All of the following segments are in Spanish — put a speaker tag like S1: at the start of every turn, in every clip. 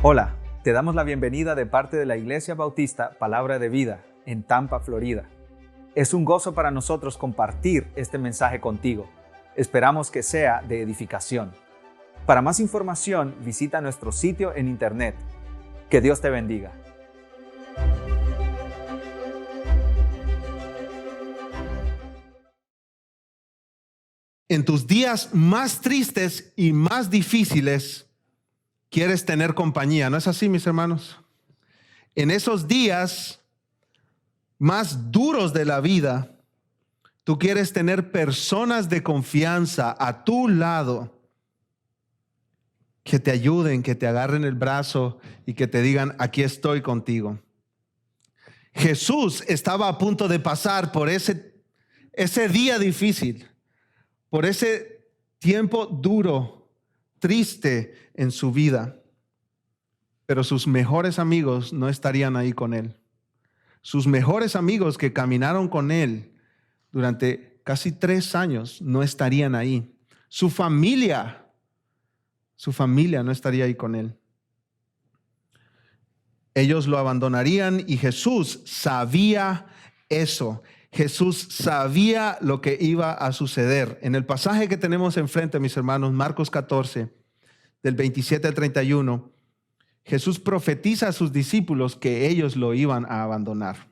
S1: Hola, te damos la bienvenida de parte de la Iglesia Bautista Palabra de Vida en Tampa, Florida. Es un gozo para nosotros compartir este mensaje contigo. Esperamos que sea de edificación. Para más información, visita nuestro sitio en internet. Que Dios te bendiga.
S2: En tus días más tristes y más difíciles, quieres tener compañía. ¿No es así, mis hermanos? En esos días más duros de la vida, tú quieres tener personas de confianza a tu lado que te ayuden, que te agarren el brazo y que te digan, aquí estoy contigo. Jesús estaba a punto de pasar por ese día difícil, por ese tiempo duro, triste en su vida. Pero sus mejores amigos no estarían ahí con él. Sus mejores amigos que caminaron con él durante casi 3 años no estarían ahí. Su familia no estaría ahí con él. Ellos lo abandonarían y Jesús sabía eso. Jesús sabía lo que iba a suceder. En el pasaje que tenemos enfrente, mis hermanos, Marcos 14, del 27 al 31, Jesús profetiza a sus discípulos que ellos lo iban a abandonar.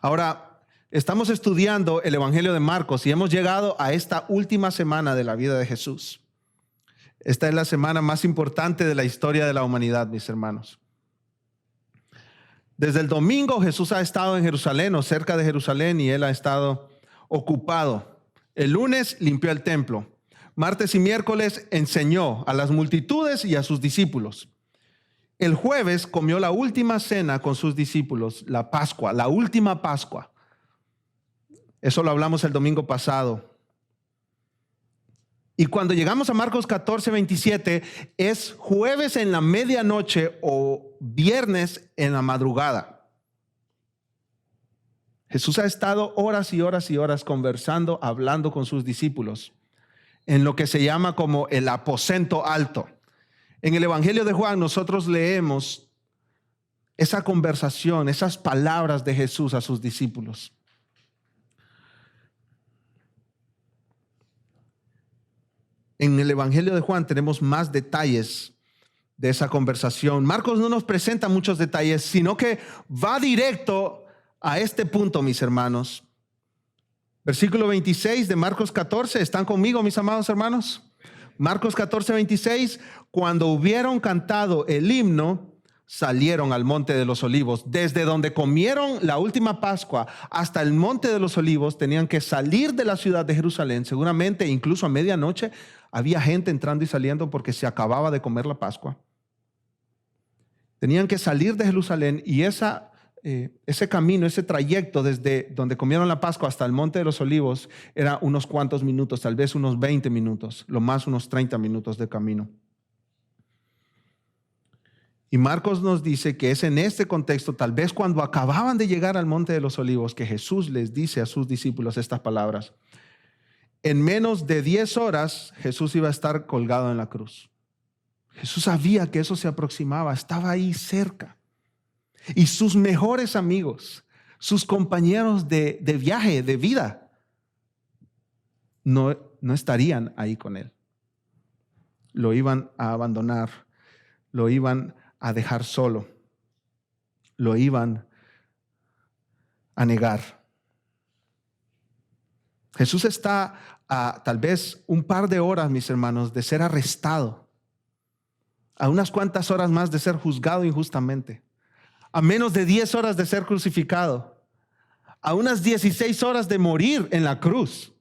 S2: Ahora, estamos estudiando el Evangelio de Marcos y hemos llegado a esta última semana de la vida de Jesús. Esta es la semana más importante de la historia de la humanidad, mis hermanos. Desde el domingo Jesús ha estado en Jerusalén o cerca de Jerusalén y él ha estado ocupado. El lunes limpió el templo. Martes y miércoles enseñó a las multitudes y a sus discípulos. El jueves comió la última cena con sus discípulos, la Pascua, la última Pascua. Eso lo hablamos el domingo pasado. Y cuando llegamos a Marcos 14, 27, es jueves en la medianoche o viernes en la madrugada. Jesús ha estado horas y horas y horas conversando, hablando con sus discípulos en lo que se llama como el aposento alto. En el Evangelio de Juan nosotros leemos esa conversación, esas palabras de Jesús a sus discípulos. En el Evangelio de Juan tenemos más detalles de esa conversación. Marcos no nos presenta muchos detalles, sino que va directo a este punto, mis hermanos. Versículo 26 de Marcos 14. ¿Están conmigo, mis amados hermanos? Marcos 14, 26. Cuando hubieron cantado el himno, salieron al monte de los olivos. Desde donde comieron la última Pascua hasta el monte de los olivos, tenían que salir de la ciudad de Jerusalén. Seguramente incluso a medianoche había gente entrando y saliendo porque se acababa de comer la Pascua. Tenían que salir de Jerusalén y ese camino, ese trayecto desde donde comieron la Pascua hasta el monte de los olivos era unos cuantos minutos, tal vez unos 20 minutos, lo más unos 30 minutos de camino. Y Marcos nos dice que es en este contexto, tal vez cuando acababan de llegar al monte de los olivos, que Jesús les dice a sus discípulos estas palabras. En menos de 10 horas Jesús iba a estar colgado en la cruz. Jesús sabía que eso se aproximaba, estaba ahí cerca. Y sus mejores amigos, sus compañeros de viaje, de vida, no estarían ahí con él. Lo iban a abandonar, lo iban a dejar solo, lo iban a negar. Jesús está a tal vez un par de horas, mis hermanos, de ser arrestado, a unas cuantas horas más de ser juzgado injustamente, a menos de 10 horas de ser crucificado, a unas 16 horas de morir en la cruz.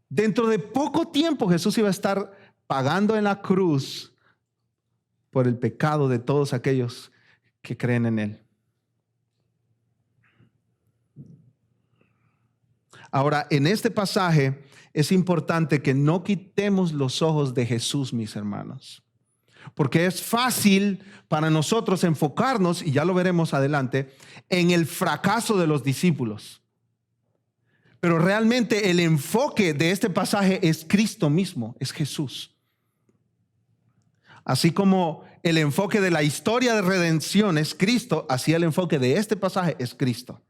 S2: Dentro de poco tiempo Jesús iba a estar pagando en la cruz por el pecado de todos aquellos que creen en él. Ahora, en este pasaje es importante que no quitemos los ojos de Jesús, mis hermanos, porque es fácil para nosotros enfocarnos, y ya lo veremos adelante, en el fracaso de los discípulos. Pero realmente el enfoque de este pasaje es Cristo mismo, es Jesús. Así como el enfoque de la historia de redención es Cristo, así el enfoque de este pasaje es Cristo.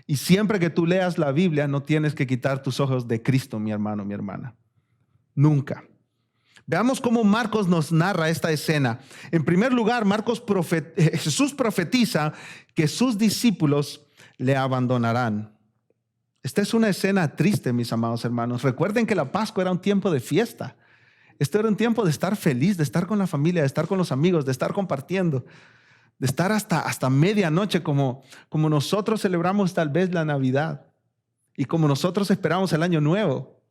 S2: Y siempre que tú leas la Biblia, no tienes que quitar tus ojos de Cristo, mi hermano, mi hermana. Nunca. Veamos cómo Marcos nos narra esta escena. En primer lugar, Jesús profetiza que sus discípulos le abandonarán. Esta es una escena triste, mis amados hermanos. Recuerden que la Pascua era un tiempo de fiesta. Este era un tiempo de estar feliz, de estar con la familia, de estar con los amigos, de estar compartiendo, de estar hasta medianoche como nosotros celebramos tal vez la Navidad y como nosotros esperamos el Año Nuevo.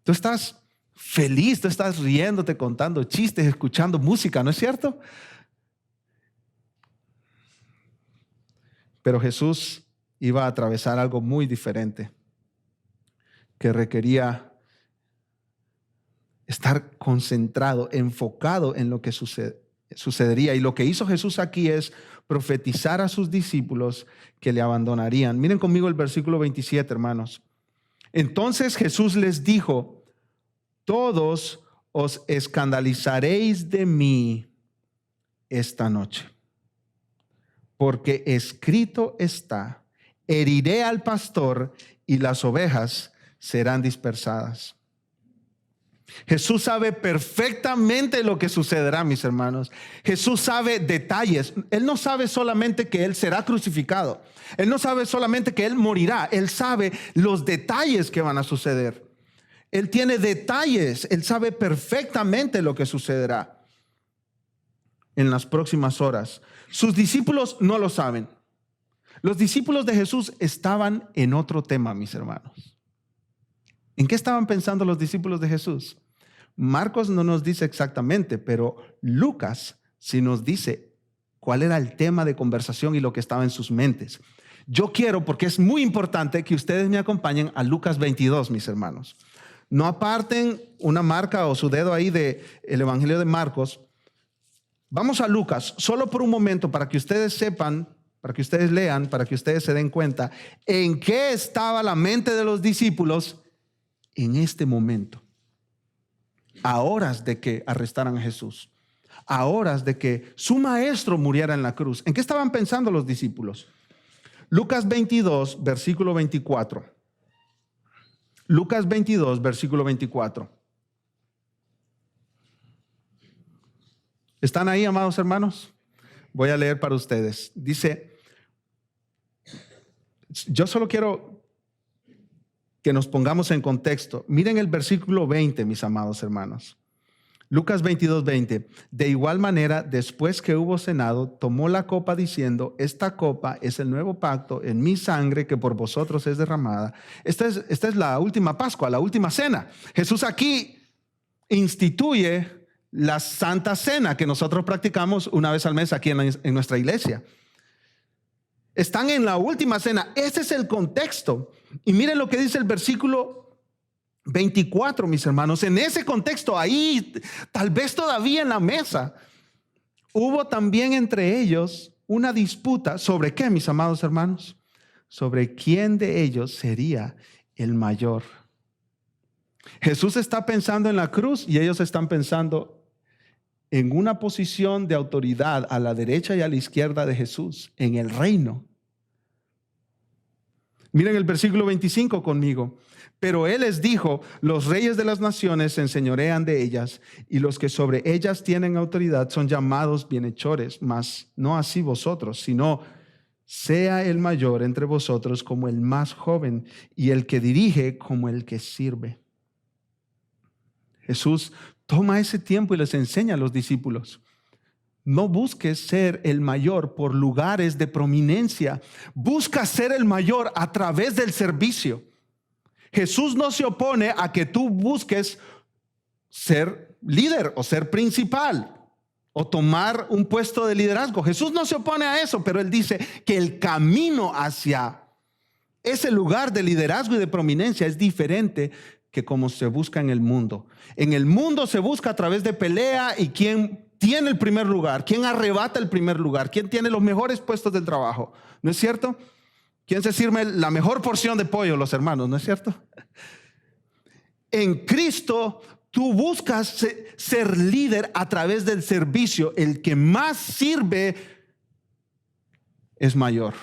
S2: Tú estás feliz, tú estás riéndote, contando chistes, escuchando música, ¿no es cierto? Pero Jesús iba a atravesar algo muy diferente que requería estar concentrado, enfocado en lo que sucedería. Y lo que hizo Jesús aquí es profetizar a sus discípulos que le abandonarían. Miren conmigo el versículo 27, hermanos. Entonces Jesús les dijo: todos os escandalizaréis de mí esta noche, porque escrito está: heriré al pastor y las ovejas serán dispersadas. Jesús sabe perfectamente lo que sucederá, mis hermanos. Jesús sabe detalles. Él no sabe solamente que Él será crucificado. Él no sabe solamente que Él morirá. Él sabe los detalles que van a suceder. Él tiene detalles. Él sabe perfectamente lo que sucederá en las próximas horas. Sus discípulos no lo saben. Los discípulos de Jesús estaban en otro tema, mis hermanos. ¿En qué estaban pensando los discípulos de Jesús? Marcos no nos dice exactamente, pero Lucas sí nos dice cuál era el tema de conversación y lo que estaba en sus mentes. Yo quiero, porque es muy importante, que ustedes me acompañen a Lucas 22, mis hermanos. No aparten una marca o su dedo ahí del Evangelio de Marcos. Vamos a Lucas, solo por un momento, para que ustedes sepan, para que ustedes lean, para que ustedes se den cuenta en qué estaba la mente de los discípulos en este momento, a horas de que arrestaran a Jesús, a horas de que su maestro muriera en la cruz. ¿En qué estaban pensando los discípulos? Lucas 22, versículo 24. Lucas 22, versículo 24. ¿Están ahí, amados hermanos? Voy a leer para ustedes. Dice, yo solo quiero que nos pongamos en contexto. Miren el versículo 20, mis amados hermanos. Lucas 22, 20. De igual manera, después que hubo cenado, tomó la copa diciendo: esta copa es el nuevo pacto en mi sangre que por vosotros es derramada. Esta es la última Pascua, la última cena. Jesús aquí instituye la Santa Cena que nosotros practicamos una vez al mes aquí en nuestra iglesia. Están en la última cena. Ese es el contexto. Y miren lo que dice el versículo 24, mis hermanos. En ese contexto, ahí, tal vez todavía en la mesa, hubo también entre ellos una disputa. ¿Sobre qué, mis amados hermanos? Sobre quién de ellos sería el mayor. Jesús está pensando en la cruz y ellos están pensando en una posición de autoridad a la derecha y a la izquierda de Jesús, en el reino. Miren el versículo 25 conmigo. Pero Él les dijo: los reyes de las naciones se enseñorean de ellas, y los que sobre ellas tienen autoridad son llamados bienhechores, mas no así vosotros, sino sea el mayor entre vosotros como el más joven, y el que dirige como el que sirve. Jesús toma ese tiempo y les enseña a los discípulos: no busques ser el mayor por lugares de prominencia. Busca ser el mayor a través del servicio. Jesús no se opone a que tú busques ser líder o ser principal o tomar un puesto de liderazgo. Jesús no se opone a eso, pero Él dice que el camino hacia ese lugar de liderazgo y de prominencia es diferente que como se busca en el mundo. En el mundo se busca a través de pelea y quién tiene el primer lugar, quién arrebata el primer lugar, quién tiene los mejores puestos del trabajo. ¿No es cierto? ¿Quién se sirve la mejor porción de pollo, los hermanos? ¿No es cierto? En Cristo Tú buscas ser líder a través del servicio. El que más sirve es mayor.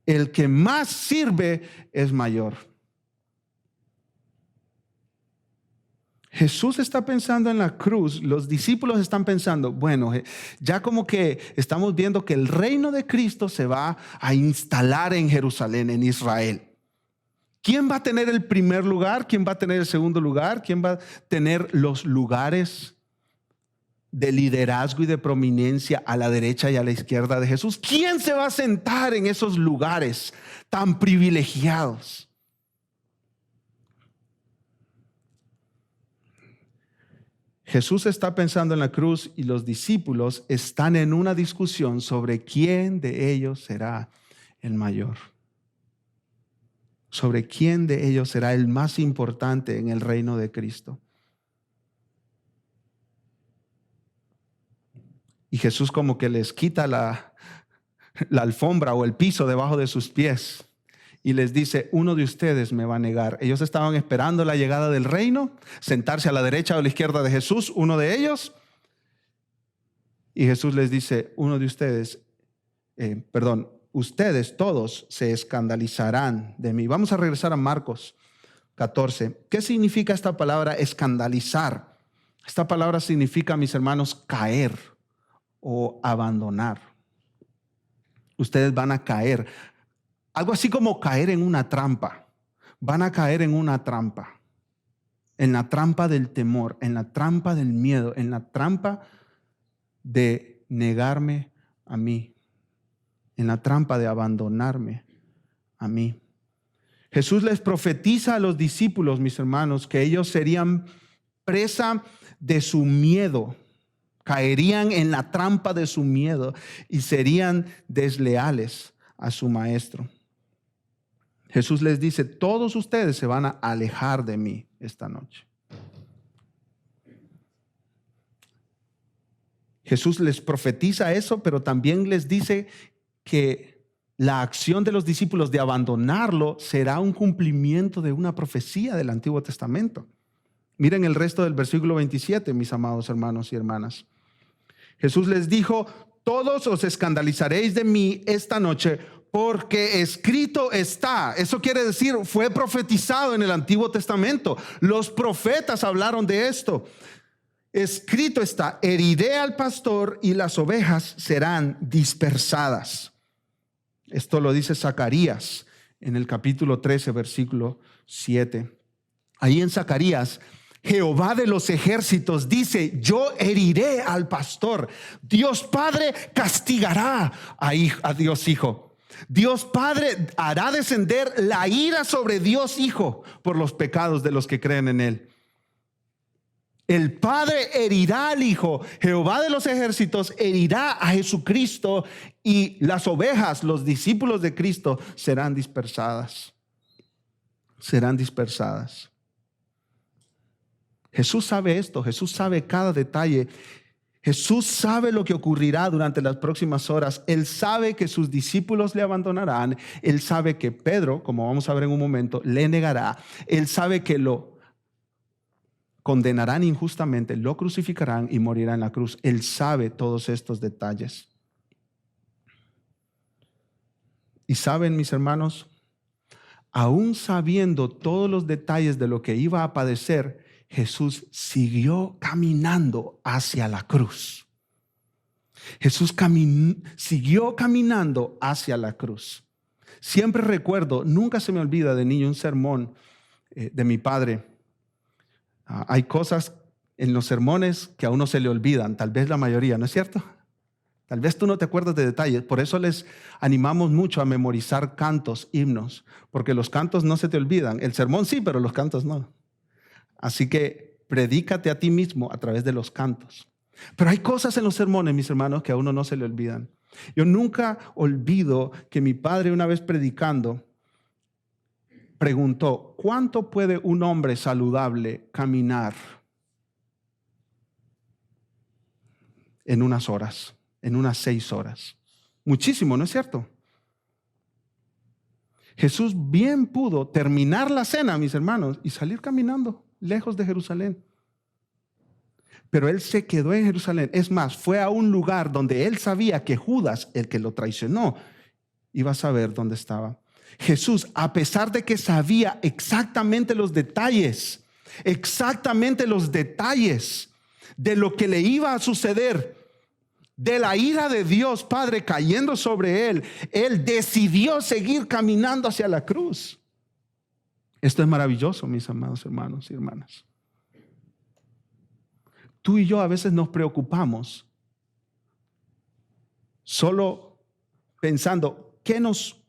S2: El que más sirve es mayor. Jesús está pensando en la cruz, los discípulos están pensando, bueno, ya como que estamos viendo que el reino de Cristo se va a instalar en Jerusalén, en Israel. ¿Quién va a tener el primer lugar? ¿Quién va a tener el segundo lugar? ¿Quién va a tener los lugares de liderazgo y de prominencia a la derecha y a la izquierda de Jesús? ¿Quién se va a sentar en esos lugares tan privilegiados? Jesús está pensando en la cruz y los discípulos están en una discusión sobre quién de ellos será el mayor. Sobre quién de ellos será el más importante en el reino de Cristo. Y Jesús como que les quita la alfombra o el piso debajo de sus pies y les dice, uno de ustedes me va a negar. Ellos estaban esperando la llegada del reino, sentarse a la derecha o a la izquierda de Jesús, uno de ellos. Y Jesús les dice, uno de ustedes, ustedes todos se escandalizarán de mí. Vamos a regresar a Marcos 14. ¿Qué significa esta palabra escandalizar? Esta palabra significa, mis hermanos, caer o abandonar. Ustedes van a caer. Algo así como caer en una trampa. Van a caer en una trampa. En la trampa del temor, en la trampa del miedo, en la trampa de negarme a mí, en la trampa de abandonarme a mí. Jesús les profetiza a los discípulos, mis hermanos, que ellos serían presa de su miedo, caerían en la trampa de su miedo y serían desleales a su maestro. Jesús les dice, todos ustedes se van a alejar de mí esta noche. Jesús les profetiza eso, pero también les dice que la acción de los discípulos de abandonarlo será un cumplimiento de una profecía del Antiguo Testamento. Miren el resto del versículo 27, mis amados hermanos y hermanas. Jesús les dijo, todos os escandalizaréis de mí esta noche, porque escrito está. Eso quiere decir, fue profetizado en el Antiguo Testamento. Los profetas hablaron de esto. Escrito está, heriré al pastor y las ovejas serán dispersadas. Esto lo dice Zacarías en el capítulo 13, versículo 7. Ahí en Zacarías, Jehová de los ejércitos dice, yo heriré al pastor. Dios Padre castigará a Dios Hijo. Dios Padre hará descender la ira sobre Dios Hijo por los pecados de los que creen en Él. El Padre herirá al Hijo, Jehová de los ejércitos herirá a Jesucristo y las ovejas, los discípulos de Cristo, serán dispersadas. Serán dispersadas. Jesús sabe esto, Jesús sabe cada detalle. Jesús sabe lo que ocurrirá durante las próximas horas. Él sabe que sus discípulos le abandonarán. Él sabe que Pedro, como vamos a ver en un momento, le negará. Él sabe que lo condenarán injustamente, lo crucificarán y morirá en la cruz. Él sabe todos estos detalles. Y saben, mis hermanos, aún sabiendo todos los detalles de lo que iba a padecer, Jesús siguió caminando hacia la cruz. Jesús siguió caminando hacia la cruz. Siempre recuerdo, nunca se me olvida de niño un sermón de mi padre. Hay cosas en los sermones que a uno se le olvidan, tal vez la mayoría, ¿no es cierto? Tal vez tú no te acuerdas de detalles. Por eso les animamos mucho a memorizar cantos, himnos, porque los cantos no se te olvidan. El sermón sí, pero los cantos no. Así que predícate a ti mismo a través de los cantos. Pero hay cosas en los sermones, mis hermanos, que a uno no se le olvidan. Yo nunca olvido que mi padre, una vez predicando, preguntó, ¿cuánto puede un hombre saludable caminar en unas horas, en unas 6 horas? Muchísimo, ¿no es cierto? Jesús bien pudo terminar la cena, mis hermanos, y salir caminando lejos de Jerusalén. Pero él se quedó en Jerusalén. Es más, fue a un lugar donde él sabía que Judas, el que lo traicionó, iba a saber dónde estaba. Jesús, a pesar de que sabía exactamente los detalles de lo que le iba a suceder, de la ira de Dios Padre cayendo sobre él, él decidió seguir caminando hacia la cruz. Esto es maravilloso, mis amados hermanos y hermanas. Tú y yo a veces nos preocupamos solo pensando qué nos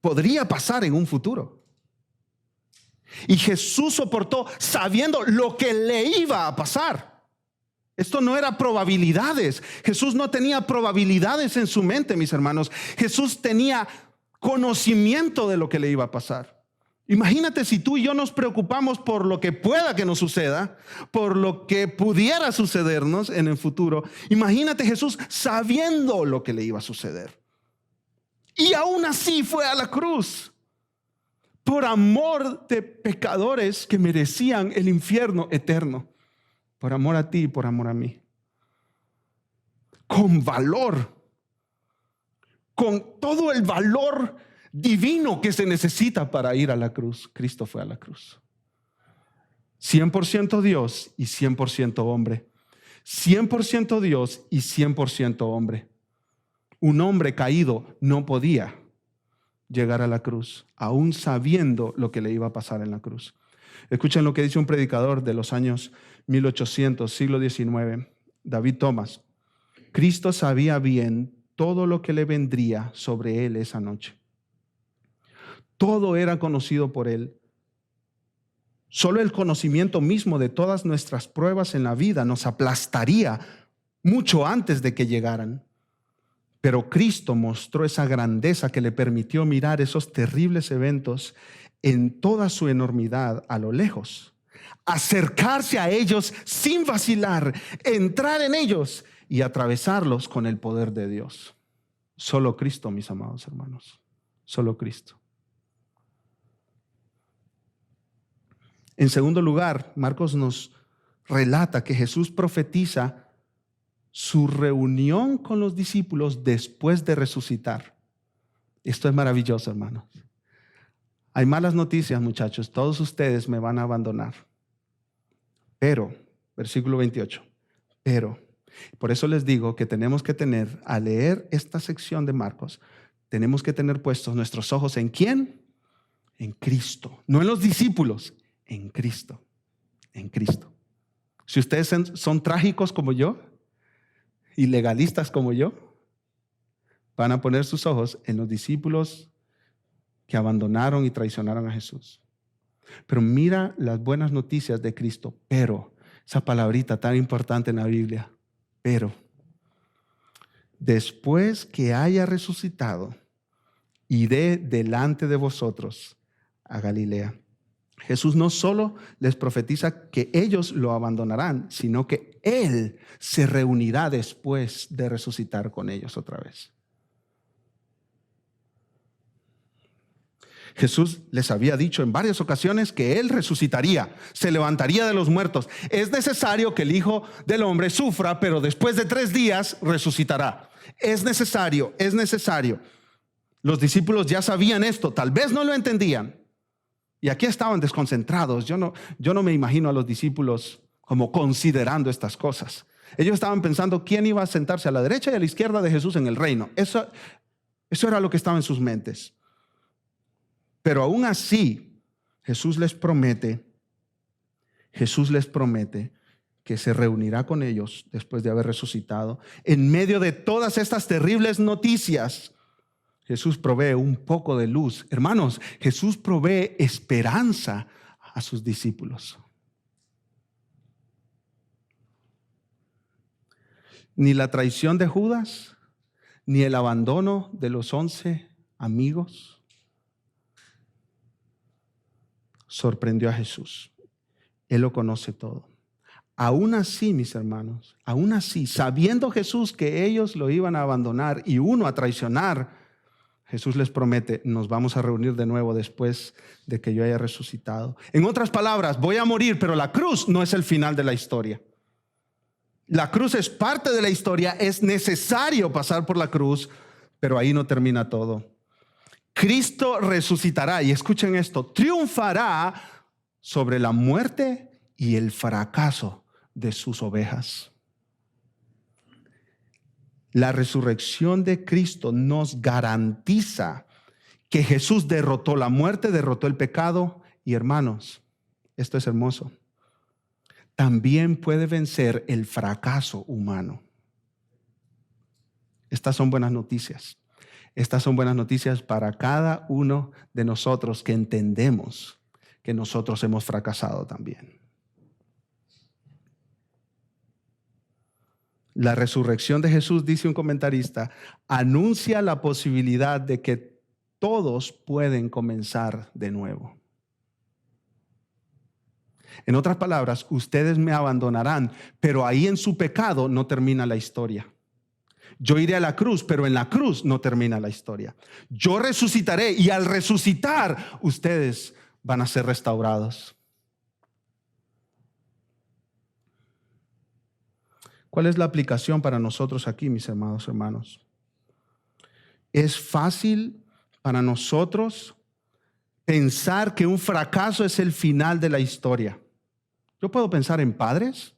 S2: podría pasar en un futuro. Y Jesús soportó sabiendo lo que le iba a pasar. Esto no era probabilidades. Jesús no tenía probabilidades en su mente, mis hermanos. Jesús tenía conocimiento de lo que le iba a pasar. Imagínate si tú y yo nos preocupamos por lo que pueda que nos suceda, por lo que pudiera sucedernos en el futuro. Imagínate Jesús sabiendo lo que le iba a suceder. Y aún así fue a la cruz por amor de pecadores que merecían el infierno eterno. Por amor a ti y por amor a mí. Con valor. Con todo el valor divino que se necesita para ir a la cruz. Cristo fue a la cruz. 100% Dios y 100% hombre. 100% Dios y 100% hombre. Un hombre caído no podía llegar a la cruz, aún sabiendo lo que le iba a pasar en la cruz. Escuchen lo que dice un predicador de los años 1800, siglo XIX, David Thomas. Cristo sabía bien todo lo que le vendría sobre él esa noche. Todo era conocido por él. Solo el conocimiento mismo de todas nuestras pruebas en la vida nos aplastaría mucho antes de que llegaran. Pero Cristo mostró esa grandeza que le permitió mirar esos terribles eventos en toda su enormidad a lo lejos, acercarse a ellos sin vacilar, entrar en ellos y atravesarlos con el poder de Dios. Solo Cristo, mis amados hermanos, solo Cristo. En segundo lugar, Marcos nos relata que Jesús profetiza su reunión con los discípulos después de resucitar. Esto es maravilloso, hermanos. Hay malas noticias, muchachos. Todos ustedes me van a abandonar. Pero, versículo 28, pero, por eso les digo que tenemos que tener, al leer esta sección de Marcos, tenemos que tener puestos nuestros ojos ¿en quién? En Cristo. No en los discípulos, en Cristo. En Cristo. Si ustedes son trágicos como yo y legalistas como yo, van a poner sus ojos en los discípulos que abandonaron y traicionaron a Jesús. Pero mira las buenas noticias de Cristo. Pero, esa palabrita tan importante en la Biblia, pero, después que haya resucitado, iré delante de vosotros a Galilea. Jesús no solo les profetiza que ellos lo abandonarán, sino que Él se reunirá después de resucitar con ellos otra vez. Jesús les había dicho en varias ocasiones que Él resucitaría, se levantaría de los muertos. Es necesario que el Hijo del Hombre sufra, pero después de 3 días resucitará. Es necesario, es necesario. Los discípulos ya sabían esto, tal vez no lo entendían. Y aquí estaban desconcentrados. Yo no me imagino a los discípulos como considerando estas cosas. Ellos estaban pensando quién iba a sentarse a la derecha y a la izquierda de Jesús en el reino. Eso era lo que estaba en sus mentes. Pero aún así, Jesús les promete que se reunirá con ellos después de haber resucitado. En medio de todas estas terribles noticias, Jesús provee un poco de luz. Hermanos, Jesús provee esperanza a sus discípulos. Ni la traición de Judas, ni el abandono de los 11 amigos sorprendió a Jesús. Él lo conoce todo. Aún así, mis hermanos, aún así, sabiendo Jesús que ellos lo iban a abandonar y uno a traicionar, Jesús les promete, nos vamos a reunir de nuevo después de que yo haya resucitado. En otras palabras, voy a morir, pero la cruz no es el final de la historia. La cruz es parte de la historia, es necesario pasar por la cruz, pero ahí no termina todo. Cristo resucitará, y escuchen esto, triunfará sobre la muerte y el fracaso de sus ovejas. La resurrección de Cristo nos garantiza que Jesús derrotó la muerte, derrotó el pecado. Y hermanos, esto es hermoso, también puede vencer el fracaso humano. Estas son buenas noticias. Estas son buenas noticias para cada uno de nosotros que entendemos que nosotros hemos fracasado también. La resurrección de Jesús, dice un comentarista, anuncia la posibilidad de que todos pueden comenzar de nuevo. En otras palabras, ustedes me abandonarán, pero ahí en su pecado no termina la historia. Yo iré a la cruz, pero en la cruz no termina la historia. Yo resucitaré y al resucitar ustedes van a ser restaurados. ¿Cuál es la aplicación para nosotros aquí, mis amados hermanos? Es fácil para nosotros pensar que un fracaso es el final de la historia. Yo puedo pensar en padres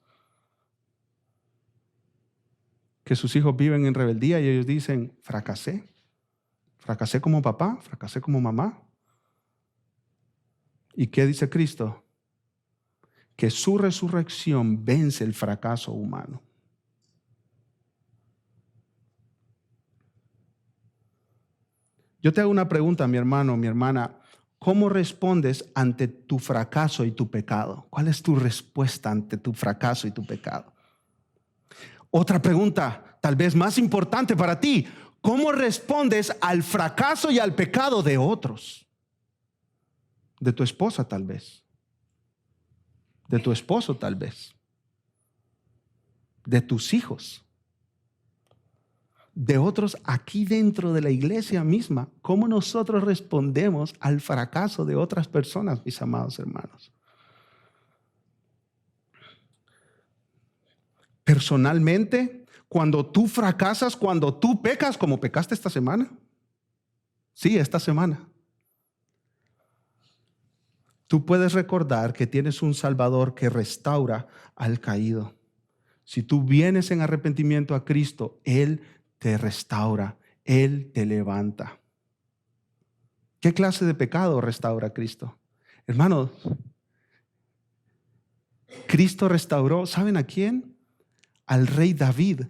S2: que sus hijos viven en rebeldía y ellos dicen, fracasé como papá, fracasé como mamá. ¿Y qué dice Cristo? Que su resurrección vence el fracaso humano. Yo te hago una pregunta, mi hermano, mi hermana. ¿Cómo respondes ante tu fracaso y tu pecado? ¿Cuál es tu respuesta ante tu fracaso y tu pecado? Otra pregunta, tal vez más importante para ti. ¿Cómo respondes al fracaso y al pecado de otros? De tu esposa, tal vez. De tu esposo, tal vez. De tus hijos. De otros aquí dentro de la iglesia misma. ¿Cómo nosotros respondemos al fracaso de otras personas, mis amados hermanos? Personalmente, cuando tú fracasas, cuando tú pecas, como pecaste esta semana. Sí, esta semana. Tú puedes recordar que tienes un Salvador que restaura al caído. Si tú vienes en arrepentimiento a Cristo, Él te restaura, Él te levanta. ¿Qué clase de pecado restaura Cristo? Hermanos, Cristo restauró, ¿saben a quién? Al rey David,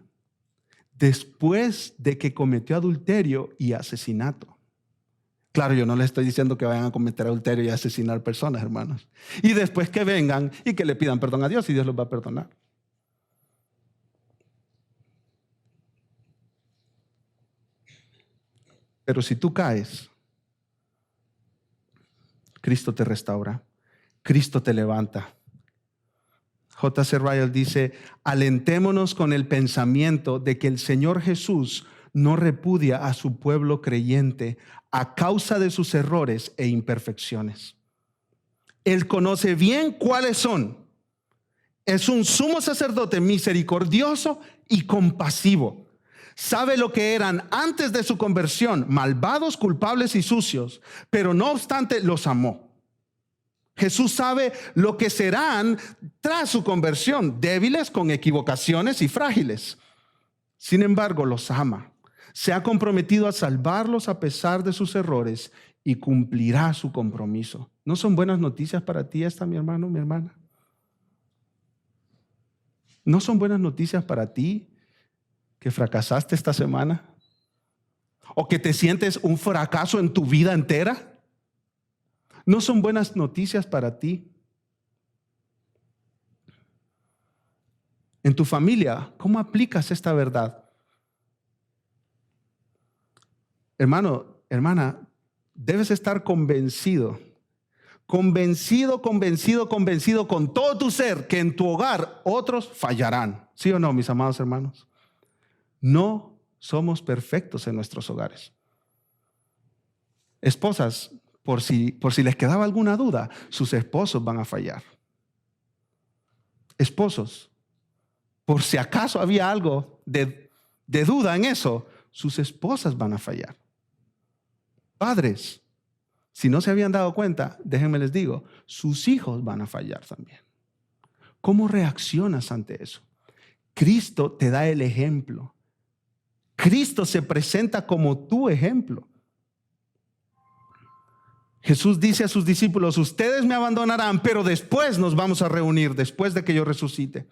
S2: después de que cometió adulterio y asesinato. Claro, yo no les estoy diciendo que vayan a cometer adulterio y asesinar personas, hermanos. Y después que vengan y que le pidan perdón a Dios y Dios los va a perdonar. Pero si tú caes, Cristo te restaura, Cristo te levanta. J.C. Ryle dice, alentémonos con el pensamiento de que el Señor Jesús no repudia a su pueblo creyente a causa de sus errores e imperfecciones. Él conoce bien cuáles son. Es un sumo sacerdote misericordioso y compasivo. Sabe lo que eran antes de su conversión, malvados, culpables y sucios, pero no obstante los amó. Jesús sabe lo que serán tras su conversión, débiles, con equivocaciones y frágiles. Sin embargo, los ama. Se ha comprometido a salvarlos a pesar de sus errores y cumplirá su compromiso. ¿No son buenas noticias para ti esta, mi hermano, mi hermana? ¿No son buenas noticias para ti que fracasaste esta semana? ¿O que te sientes un fracaso en tu vida entera? ¿No son buenas noticias para ti? En tu familia, ¿cómo aplicas esta verdad? Hermano, hermana, debes estar convencido con todo tu ser que en tu hogar otros fallarán. ¿Sí o no, mis amados hermanos? No somos perfectos en nuestros hogares. Esposas, por si les quedaba alguna duda, sus esposos van a fallar. Esposos, por si acaso había algo de duda en eso, sus esposas van a fallar. Padres, si no se habían dado cuenta, déjenme les digo, sus hijos van a fallar también. ¿Cómo reaccionas ante eso? Cristo te da el ejemplo. Cristo se presenta como tu ejemplo. Jesús dice a sus discípulos, ustedes me abandonarán, pero después nos vamos a reunir, después de que yo resucite.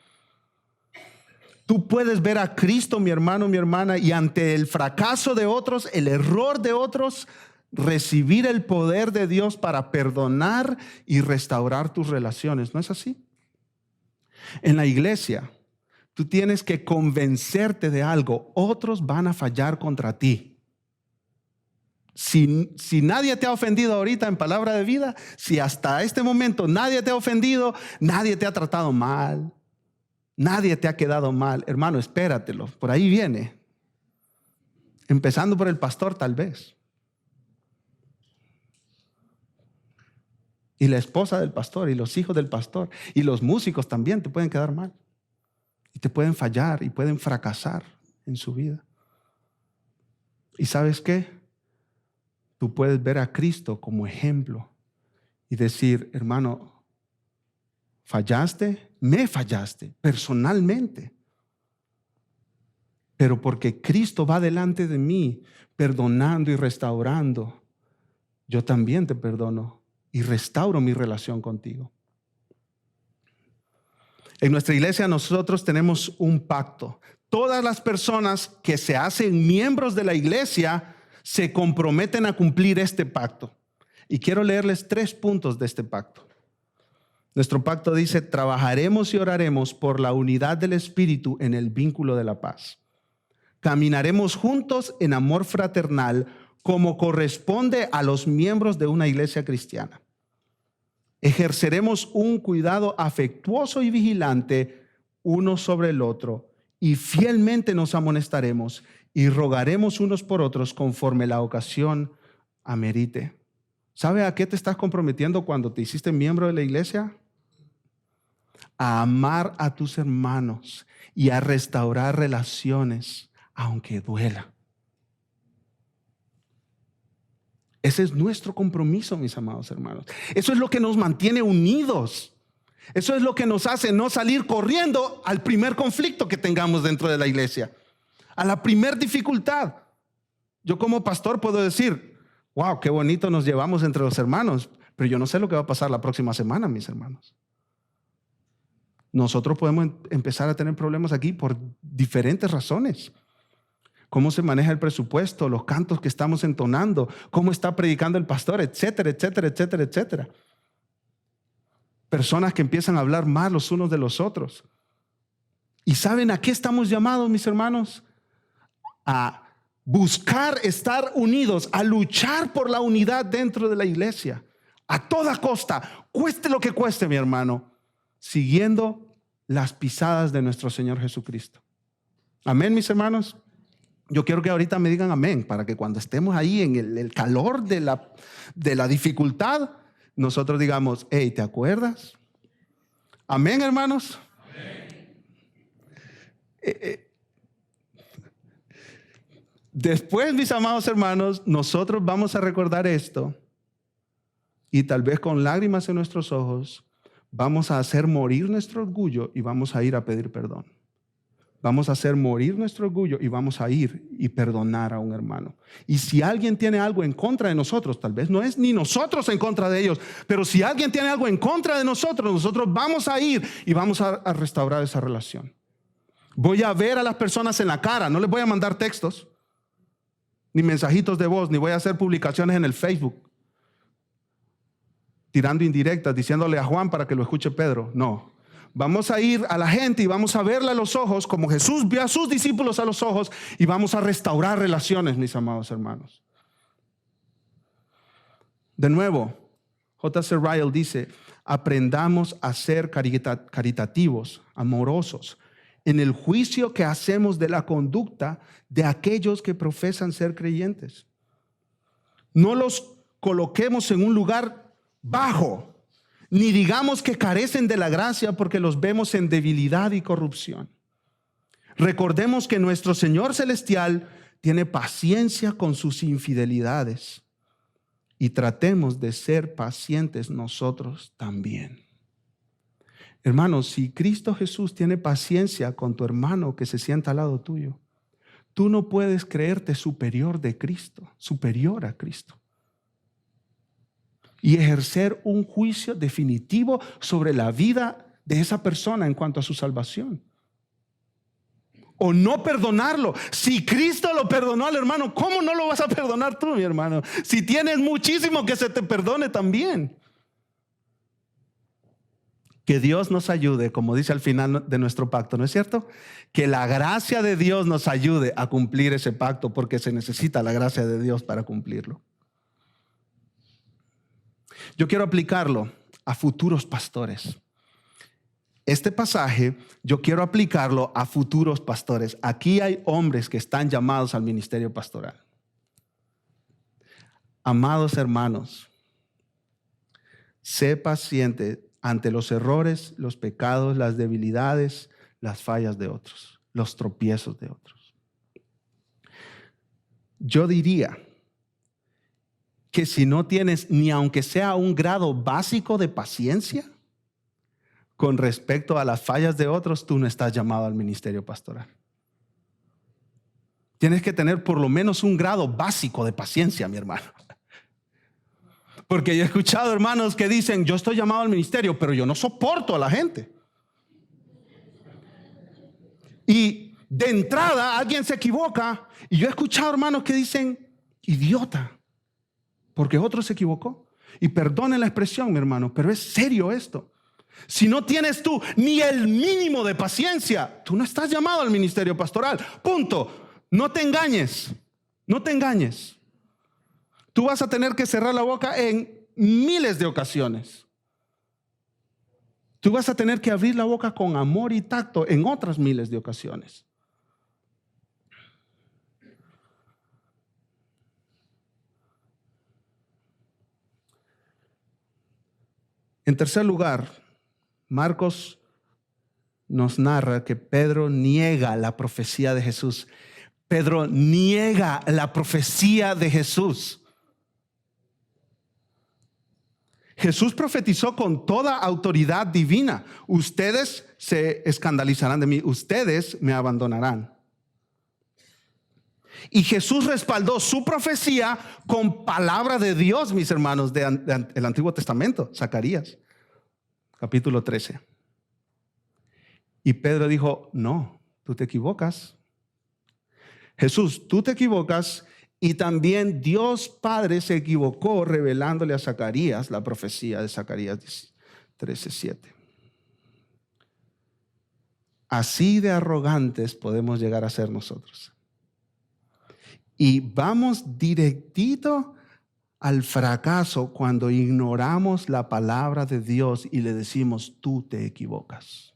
S2: Tú puedes ver a Cristo, mi hermano, mi hermana, y ante el fracaso de otros, el error de otros, recibir el poder de Dios para perdonar y restaurar tus relaciones. ¿No es así? En la iglesia, tú tienes que convencerte de algo. Otros van a fallar contra ti. Si nadie te ha ofendido ahorita en palabra de vida, si hasta este momento nadie te ha ofendido, nadie te ha tratado mal, nadie te ha quedado mal, hermano, espératelo, por ahí viene. Empezando por el pastor tal vez. Y la esposa del pastor, y los hijos del pastor, y los músicos también te pueden quedar mal. Y te pueden fallar, y pueden fracasar en su vida. ¿Y sabes qué? Tú puedes ver a Cristo como ejemplo y decir, hermano, fallaste, me fallaste personalmente. Pero porque Cristo va delante de mí, perdonando y restaurando, yo también te perdono y restauro mi relación contigo. En nuestra iglesia nosotros tenemos un pacto. Todas las personas que se hacen miembros de la iglesia se comprometen a cumplir este pacto. Y quiero leerles 3 puntos de este pacto. Nuestro pacto dice, trabajaremos y oraremos por la unidad del Espíritu en el vínculo de la paz. Caminaremos juntos en amor fraternal como corresponde a los miembros de una iglesia cristiana. Ejerceremos un cuidado afectuoso y vigilante uno sobre el otro y fielmente nos amonestaremos y rogaremos unos por otros conforme la ocasión amerite. ¿Sabe a qué te estás comprometiendo cuando te hiciste miembro de la iglesia? A amar a tus hermanos y a restaurar relaciones, aunque duela. Ese es nuestro compromiso, mis amados hermanos. Eso es lo que nos mantiene unidos. Eso es lo que nos hace no salir corriendo al primer conflicto que tengamos dentro de la iglesia, a la primer dificultad. Yo como pastor puedo decir, wow, qué bonito nos llevamos entre los hermanos, pero yo no sé lo que va a pasar la próxima semana, mis hermanos. Nosotros podemos empezar a tener problemas aquí por diferentes razones. Cómo se maneja el presupuesto, los cantos que estamos entonando, cómo está predicando el pastor, etcétera, etcétera, etcétera, etcétera. Personas que empiezan a hablar mal los unos de los otros. ¿Y saben a qué estamos llamados, mis hermanos? A buscar estar unidos, a luchar por la unidad dentro de la iglesia, a toda costa, cueste lo que cueste, mi hermano, siguiendo las pisadas de nuestro Señor Jesucristo. Amén, mis hermanos. Yo quiero que ahorita me digan amén, para que cuando estemos ahí en el calor de la dificultad, nosotros digamos, hey, ¿te acuerdas? Amén, hermanos. Amén. Después, mis amados hermanos, nosotros vamos a recordar esto y tal vez con lágrimas en nuestros ojos vamos a hacer morir nuestro orgullo y vamos a ir a pedir perdón. Vamos a hacer morir nuestro orgullo y vamos a ir y perdonar a un hermano. Y si alguien tiene algo en contra de nosotros, tal vez no es ni nosotros en contra de ellos, pero si alguien tiene algo en contra de nosotros, nosotros vamos a ir y vamos a restaurar esa relación. Voy a ver a las personas en la cara, no les voy a mandar textos, ni mensajitos de voz, ni voy a hacer publicaciones en el Facebook, tirando indirectas, diciéndole a Juan para que lo escuche Pedro. No. Vamos a ir a la gente y vamos a verla a los ojos como Jesús vio a sus discípulos a los ojos y vamos a restaurar relaciones, mis amados hermanos. De nuevo, J.C. Ryle dice, aprendamos a ser caritativos, amorosos, en el juicio que hacemos de la conducta de aquellos que profesan ser creyentes. No los coloquemos en un lugar bajo, ni digamos que carecen de la gracia porque los vemos en debilidad y corrupción. Recordemos que nuestro Señor Celestial tiene paciencia con sus infidelidades y tratemos de ser pacientes nosotros también. Hermanos, si Cristo Jesús tiene paciencia con tu hermano que se sienta al lado tuyo, tú no puedes creerte superior de Cristo, superior a Cristo, y ejercer un juicio definitivo sobre la vida de esa persona en cuanto a su salvación. O no perdonarlo. Si Cristo lo perdonó al hermano, ¿cómo no lo vas a perdonar tú, mi hermano? Si tienes muchísimo que se te perdone también. Que Dios nos ayude, como dice al final de nuestro pacto, ¿no es cierto? Que la gracia de Dios nos ayude a cumplir ese pacto, porque se necesita la gracia de Dios para cumplirlo. Yo quiero aplicarlo a futuros pastores. Este pasaje yo quiero aplicarlo a futuros pastores. Aquí hay hombres que están llamados al ministerio pastoral. Amados hermanos, sé paciente ante los errores, los pecados, las debilidades, las fallas de otros, los tropiezos de otros. Yo diría que si no tienes ni aunque sea un grado básico de paciencia con respecto a las fallas de otros, tú no estás llamado al ministerio pastoral. Tienes que tener por lo menos un grado básico de paciencia, mi hermano. Porque yo he escuchado hermanos que dicen, yo estoy llamado al ministerio, pero yo no soporto a la gente. Y de entrada alguien se equivoca, y yo he escuchado hermanos que dicen, idiota, porque otro se equivocó. Y perdonen la expresión, mi hermano, pero es serio esto. Si no tienes tú ni el mínimo de paciencia, tú no estás llamado al ministerio pastoral. Punto. No te engañes. No te engañes. Tú vas a tener que cerrar la boca en miles de ocasiones. Tú vas a tener que abrir la boca con amor y tacto en otras miles de ocasiones. En tercer lugar, Marcos nos narra que Pedro niega la profecía de Jesús. Pedro niega la profecía de Jesús. Jesús profetizó con toda autoridad divina. Ustedes se escandalizarán de mí. Ustedes me abandonarán. Y Jesús respaldó su profecía con palabra de Dios, mis hermanos, del Antiguo Testamento, Zacarías, capítulo 13. Y Pedro dijo, no, tú te equivocas. Jesús, tú te equivocas. Y también Dios Padre se equivocó revelándole a Zacarías la profecía de Zacarías 13:7. Así de arrogantes podemos llegar a ser nosotros. Y vamos directito al fracaso cuando ignoramos la palabra de Dios y le decimos, tú te equivocas.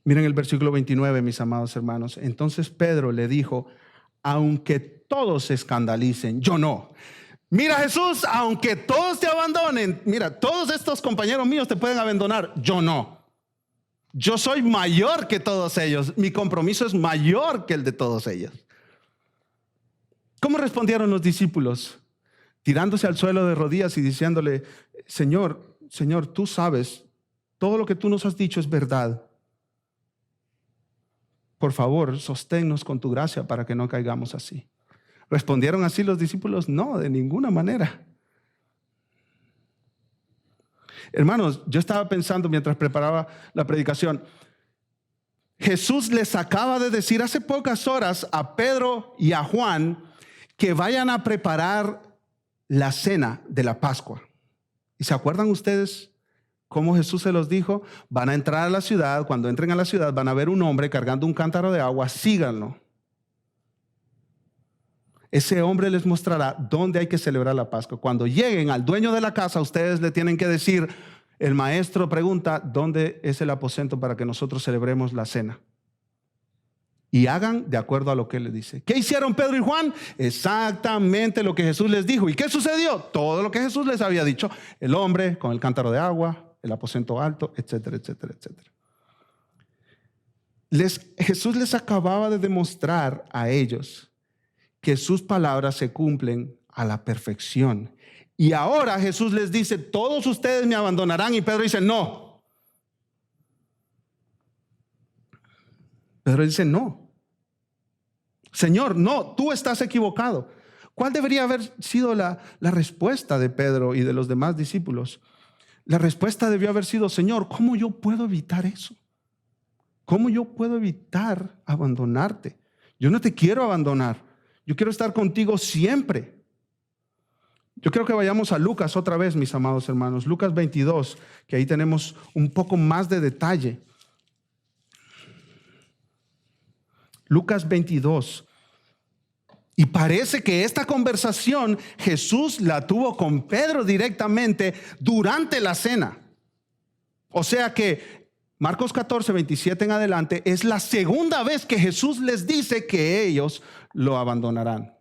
S2: Miren el versículo 29, mis amados hermanos. Entonces Pedro le dijo, aunque todos se escandalicen, yo no. Mira Jesús, aunque todos te abandonen, mira, todos estos compañeros míos te pueden abandonar, yo no. Yo soy mayor que todos ellos. Mi compromiso es mayor que el de todos ellos. ¿Cómo respondieron los discípulos? Tirándose al suelo de rodillas y diciéndole, Señor, tú sabes, todo lo que tú nos has dicho es verdad. Por favor, sosténnos con tu gracia para que no caigamos así. ¿Respondieron así los discípulos? No, de ninguna manera. Hermanos, yo estaba pensando mientras preparaba la predicación, Jesús les acaba de decir hace pocas horas a Pedro y a Juan que vayan a preparar la cena de la Pascua. ¿Y se acuerdan ustedes cómo Jesús se los dijo? Van a entrar a la ciudad, cuando entren a la ciudad van a ver un hombre cargando un cántaro de agua, síganlo. Ese hombre les mostrará dónde hay que celebrar la Pascua. Cuando lleguen al dueño de la casa, ustedes le tienen que decir, el maestro pregunta, ¿dónde es el aposento para que nosotros celebremos la cena? y hagan de acuerdo a lo que Él les dice. ¿Qué hicieron Pedro y Juan? Exactamente lo que Jesús les dijo. ¿Y qué sucedió? Todo lo que Jesús les había dicho. El hombre con el cántaro de agua, el aposento alto, etcétera, etcétera, etcétera. Jesús les acababa de demostrar a ellos que sus palabras se cumplen a la perfección. Y ahora Jesús les dice, todos ustedes me abandonarán. Y Pedro dice, no. Pedro dice, no. Señor, no, tú estás equivocado. ¿Cuál debería haber sido la respuesta de Pedro y de los demás discípulos? La respuesta debió haber sido, Señor, ¿cómo yo puedo evitar eso? ¿Cómo yo puedo evitar abandonarte? Yo no te quiero abandonar. Yo quiero estar contigo siempre. Yo quiero que vayamos a Lucas otra vez, mis amados hermanos. Lucas 22, que ahí tenemos un poco más de detalle. Lucas 22. Y parece que esta conversación Jesús la tuvo con Pedro directamente durante la cena. O sea que Marcos 14, 27 en adelante es la segunda vez que Jesús les dice que ellos lo abandonarán.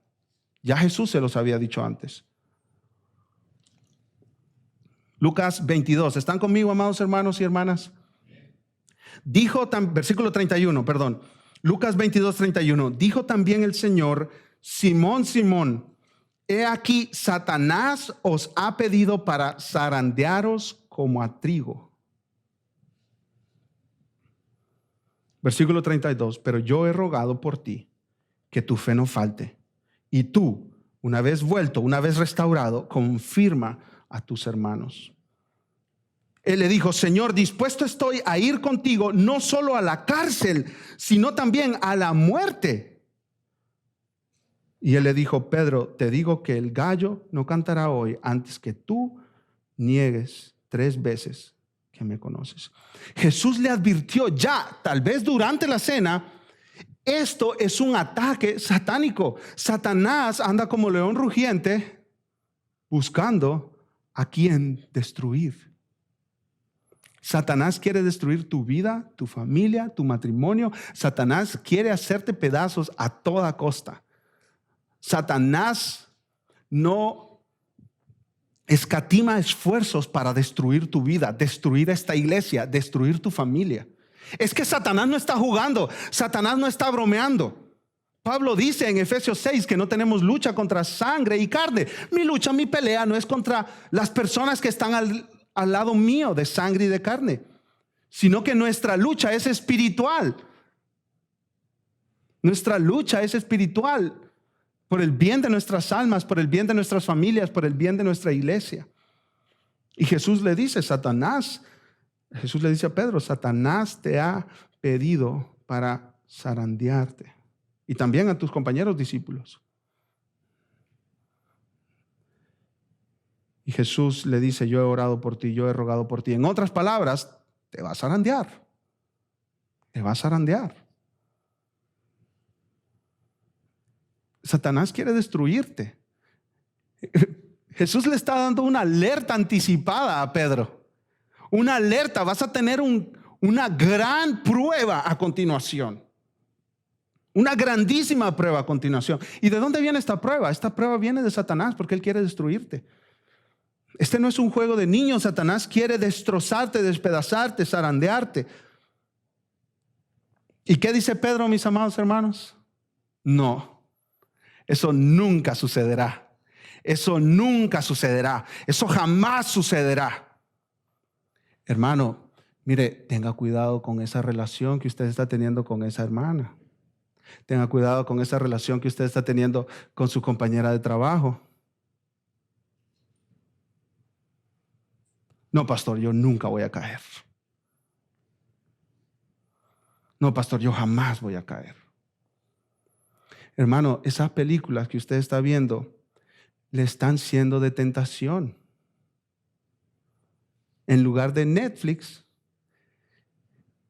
S2: Ya Jesús se los había dicho antes. Lucas 22. ¿Están conmigo, amados hermanos y hermanas? Versículo 31, perdón. Lucas 22, 31. Dijo también el Señor, Simón, Simón, he aquí Satanás os ha pedido para zarandearos como a trigo. Versículo 32. Pero yo he rogado por ti que tu fe no falte. Y tú, una vez vuelto, una vez restaurado, confirma a tus hermanos. Él le dijo, Señor, dispuesto estoy a ir contigo, no solo a la cárcel, sino también a la muerte. Y él le dijo, Pedro, te digo que el gallo no cantará hoy antes que tú niegues 3 veces que me conoces. Jesús le advirtió ya, tal vez durante la cena, esto es un ataque satánico. Satanás anda como león rugiente buscando a quien destruir. Satanás quiere destruir tu vida, tu familia, tu matrimonio. Satanás quiere hacerte pedazos a toda costa. Satanás no escatima esfuerzos para destruir tu vida, destruir esta iglesia, destruir tu familia. Es que Satanás no está jugando, Satanás no está bromeando. Pablo dice en Efesios 6 que no tenemos lucha contra sangre y carne. Mi lucha, mi pelea no es contra las personas que están al lado mío de sangre y de carne, sino que nuestra lucha es espiritual. Nuestra lucha es espiritual por el bien de nuestras almas, por el bien de nuestras familias, por el bien de nuestra iglesia. Y Jesús le dice, Jesús le dice a Pedro, Satanás te ha pedido para zarandearte. Y también a tus compañeros discípulos. Y Jesús le dice, yo he orado por ti, yo he rogado por ti. En otras palabras, te vas a zarandear. Te vas a zarandear. Satanás quiere destruirte. Jesús le está dando una alerta anticipada a Pedro. Una alerta, vas a tener una gran prueba a continuación. Una grandísima prueba a continuación. ¿Y de dónde viene esta prueba? Esta prueba viene de Satanás porque él quiere destruirte. Este no es un juego de niños. Satanás quiere destrozarte, despedazarte, zarandearte. ¿Y qué dice Pedro, mis amados hermanos? No, eso nunca sucederá. Eso nunca sucederá. Eso jamás sucederá. Hermano, mire, tenga cuidado con esa relación que usted está teniendo con esa hermana. Tenga cuidado con esa relación que usted está teniendo con su compañera de trabajo. No, pastor, yo nunca voy a caer. No, pastor, yo jamás voy a caer. Hermano, esas películas que usted está viendo le están siendo de tentación. En lugar de Netflix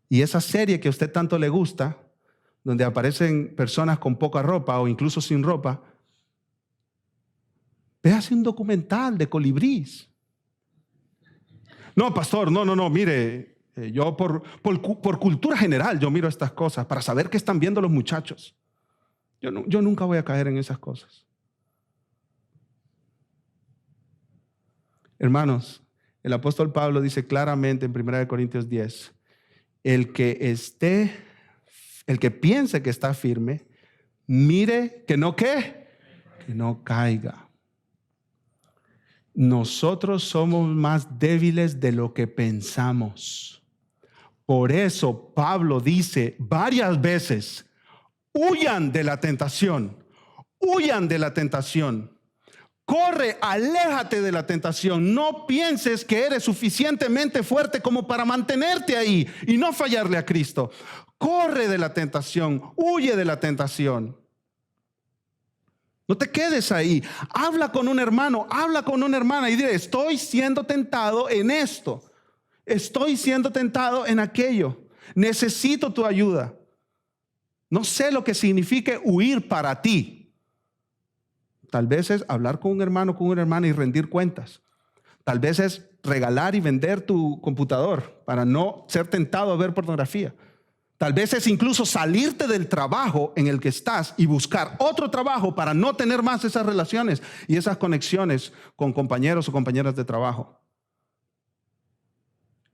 S2: y esa serie que a usted tanto le gusta, donde aparecen personas con poca ropa o incluso sin ropa, véase un documental de colibrís. No, pastor, no, mire, Yo por cultura general, yo miro estas cosas para saber qué están viendo los muchachos. Yo nunca voy a caer en esas cosas. Hermanos, el apóstol Pablo dice claramente en 1 Corintios 10, el que piense que está firme, mire que no caiga. Nosotros somos más débiles de lo que pensamos. Por eso Pablo dice varias veces, huyan de la tentación, huyan de la tentación. Corre, aléjate de la tentación. No pienses que eres suficientemente fuerte como para mantenerte ahí y no fallarle a Cristo. Corre de la tentación, huye de la tentación. No te quedes ahí. Habla con un hermano, habla con una hermana y dile, estoy siendo tentado en esto. Estoy siendo tentado en aquello. Necesito tu ayuda. No sé lo que signifique huir para ti. Tal vez es hablar con un hermano, con una hermana y rendir cuentas. Tal vez es regalar y vender tu computador para no ser tentado a ver pornografía. Tal vez es incluso salirte del trabajo en el que estás y buscar otro trabajo para no tener más esas relaciones y esas conexiones con compañeros o compañeras de trabajo.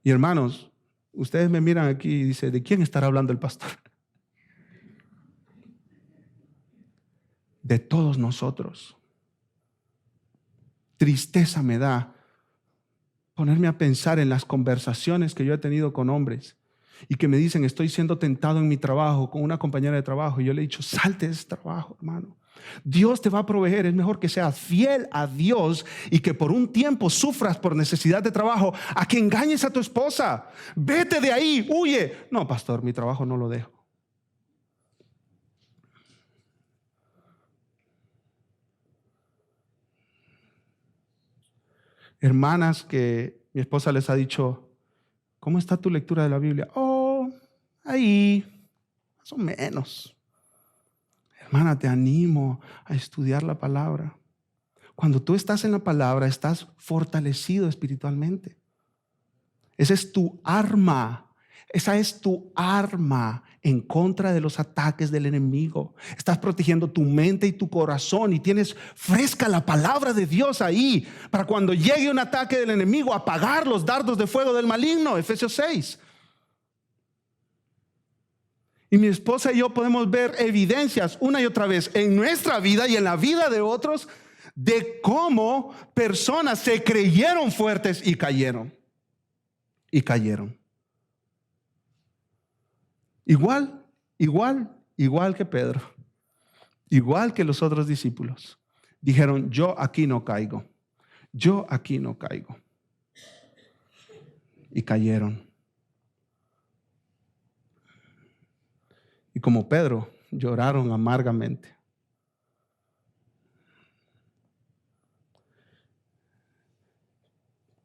S2: Y hermanos, ustedes me miran aquí y dicen, ¿de quién estará hablando el pastor? De todos nosotros. Tristeza me da ponerme a pensar en las conversaciones que yo he tenido con hombres y que me dicen, estoy siendo tentado en mi trabajo con una compañera de trabajo. Y yo le he dicho, salte de ese trabajo, hermano. Dios te va a proveer. Es mejor que seas fiel a Dios y que por un tiempo sufras por necesidad de trabajo a que engañes a tu esposa. Vete de ahí, huye. No, pastor, mi trabajo no lo dejo. Hermanas que mi esposa les ha dicho, ¿cómo está tu lectura de la Biblia? Oh, ahí, más o menos. Hermana, te animo a estudiar la palabra. Cuando tú estás en la palabra, estás fortalecido espiritualmente. Esa es tu arma. Esa es tu arma en contra de los ataques del enemigo. Estás protegiendo tu mente y tu corazón y tienes fresca la palabra de Dios ahí para cuando llegue un ataque del enemigo, apagar los dardos de fuego del maligno. Efesios 6. Y mi esposa y yo podemos ver evidencias una y otra vez en nuestra vida y en la vida de otros de cómo personas se creyeron fuertes y cayeron. Y cayeron. Igual que Pedro, igual que los otros discípulos. Dijeron, yo aquí no caigo, yo aquí no caigo. Y cayeron. Y como Pedro, lloraron amargamente.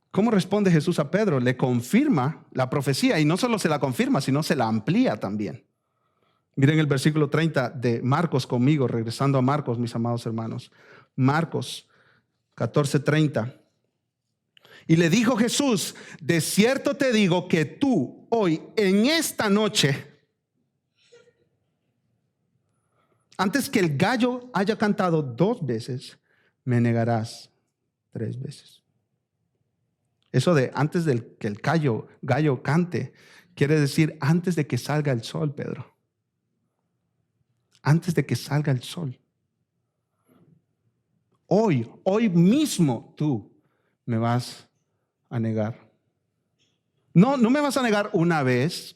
S2: ¿Cómo responde Jesús a Pedro? Le confirma la profecía y no solo se la confirma, sino se la amplía también. Miren el versículo 30 de Marcos conmigo, regresando a Marcos, mis amados hermanos. Marcos 14:30. Y le dijo Jesús, de cierto te digo que tú hoy, en esta noche, antes que el gallo haya cantado 2 veces, me negarás 3 veces. Eso de antes de que el gallo cante, quiere decir antes de que salga el sol, Pedro. Antes de que salga el sol. Hoy mismo tú me vas a negar. No me vas a negar una vez.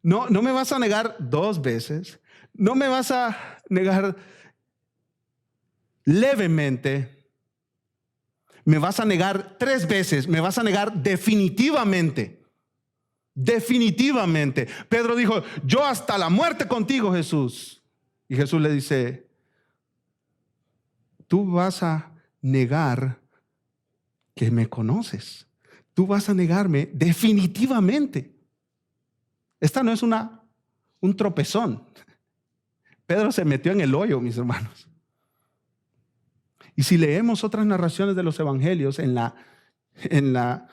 S2: No me vas a negar 2 veces. No me vas a negar levemente. Me vas a negar 3 veces. Me vas a negar definitivamente. Definitivamente. Pedro dijo, yo hasta la muerte contigo, Jesús. Y Jesús le dice, tú vas a negar que me conoces. Tú vas a negarme definitivamente. Esta no es un tropezón. Pedro se metió en el hoyo, mis hermanos. Y si leemos otras narraciones de los evangelios en la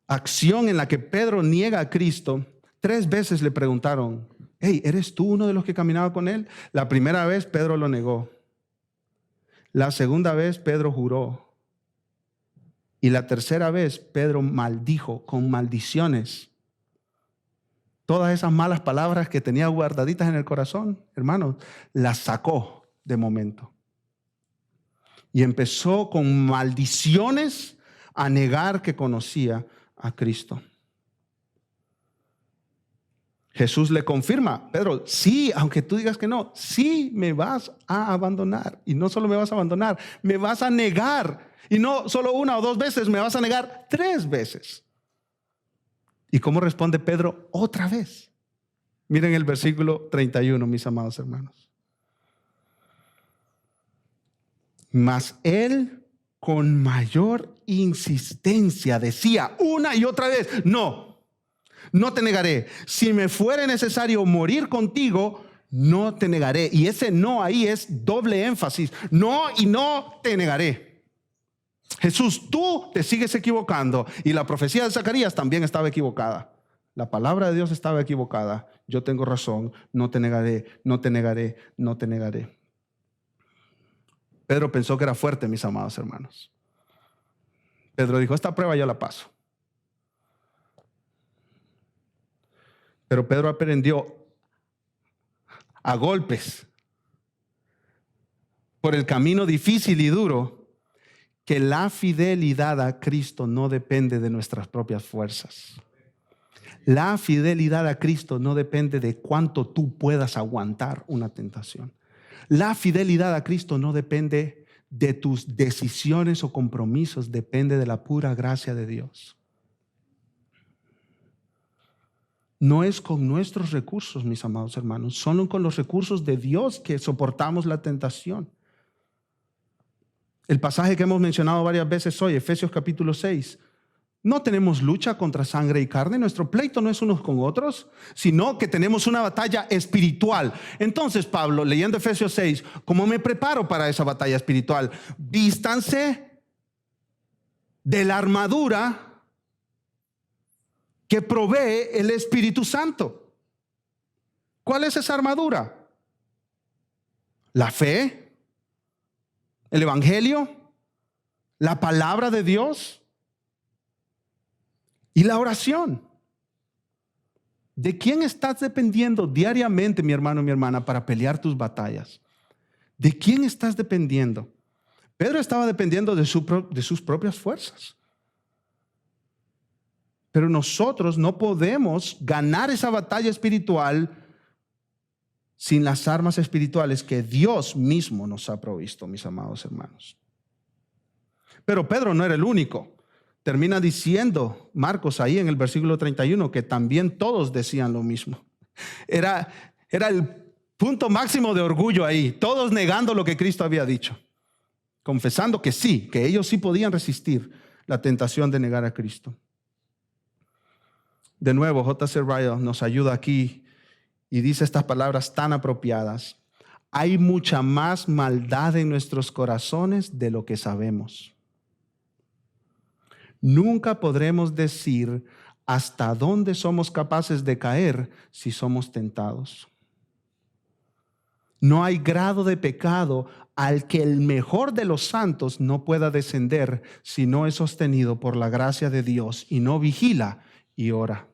S2: acción en la que Pedro niega a Cristo, 3 veces le preguntaron, hey, ¿eres tú uno de los que caminaba con él? La primera vez Pedro lo negó. La segunda vez Pedro juró. Y la tercera vez Pedro maldijo con maldiciones. Todas esas malas palabras que tenía guardaditas en el corazón, hermanos, las sacó de momento. Y empezó con maldiciones a negar que conocía a Cristo. Jesús le confirma, Pedro, sí, aunque tú digas que no, sí me vas a abandonar. Y no solo me vas a abandonar, me vas a negar. Y no solo 1 o 2 veces, me vas a negar 3 veces. ¿Y cómo responde Pedro? Otra vez. Miren el versículo 31, mis amados hermanos. Mas él con mayor insistencia decía una y otra vez, no te negaré. Si me fuere necesario morir contigo, no te negaré. Y ese no ahí es doble énfasis. No y no te negaré. Jesús, tú te sigues equivocando. Y la profecía de Zacarías también estaba equivocada. La palabra de Dios estaba equivocada. Yo tengo razón. No te negaré, no te negaré, no te negaré. Pedro pensó que era fuerte, mis amados hermanos. Pedro dijo, esta prueba yo la paso. Pero Pedro aprendió a golpes por el camino difícil y duro que la fidelidad a Cristo no depende de nuestras propias fuerzas. La fidelidad a Cristo no depende de cuánto tú puedas aguantar una tentación. La fidelidad a Cristo no depende de tus decisiones o compromisos, depende de la pura gracia de Dios. No es con nuestros recursos, mis amados hermanos, solo con los recursos de Dios que soportamos la tentación. El pasaje que hemos mencionado varias veces hoy, Efesios capítulo 6. No tenemos lucha contra sangre y carne, nuestro pleito no es unos con otros, sino que tenemos una batalla espiritual. Entonces, Pablo, leyendo Efesios 6, ¿cómo me preparo para esa batalla espiritual? Vístanse de la armadura que provee el Espíritu Santo. ¿Cuál es esa armadura? La fe, el Evangelio, la palabra de Dios y la oración. ¿De quién estás dependiendo diariamente, mi hermano y mi hermana, para pelear tus batallas? ¿De quién estás dependiendo? Pedro estaba dependiendo de sus propias fuerzas. Pero nosotros no podemos ganar esa batalla espiritual sin las armas espirituales que Dios mismo nos ha provisto, mis amados hermanos. Pero Pedro no era el único. Termina diciendo Marcos ahí en el versículo 31 que también todos decían lo mismo. Era el punto máximo de orgullo ahí, todos negando lo que Cristo había dicho, confesando que sí, que ellos sí podían resistir la tentación de negar a Cristo. De nuevo, J.C. Ryle nos ayuda aquí y dice estas palabras tan apropiadas. Hay mucha más maldad en nuestros corazones de lo que sabemos. Nunca podremos decir hasta dónde somos capaces de caer si somos tentados. No hay grado de pecado al que el mejor de los santos no pueda descender si no es sostenido por la gracia de Dios y no vigila y ora.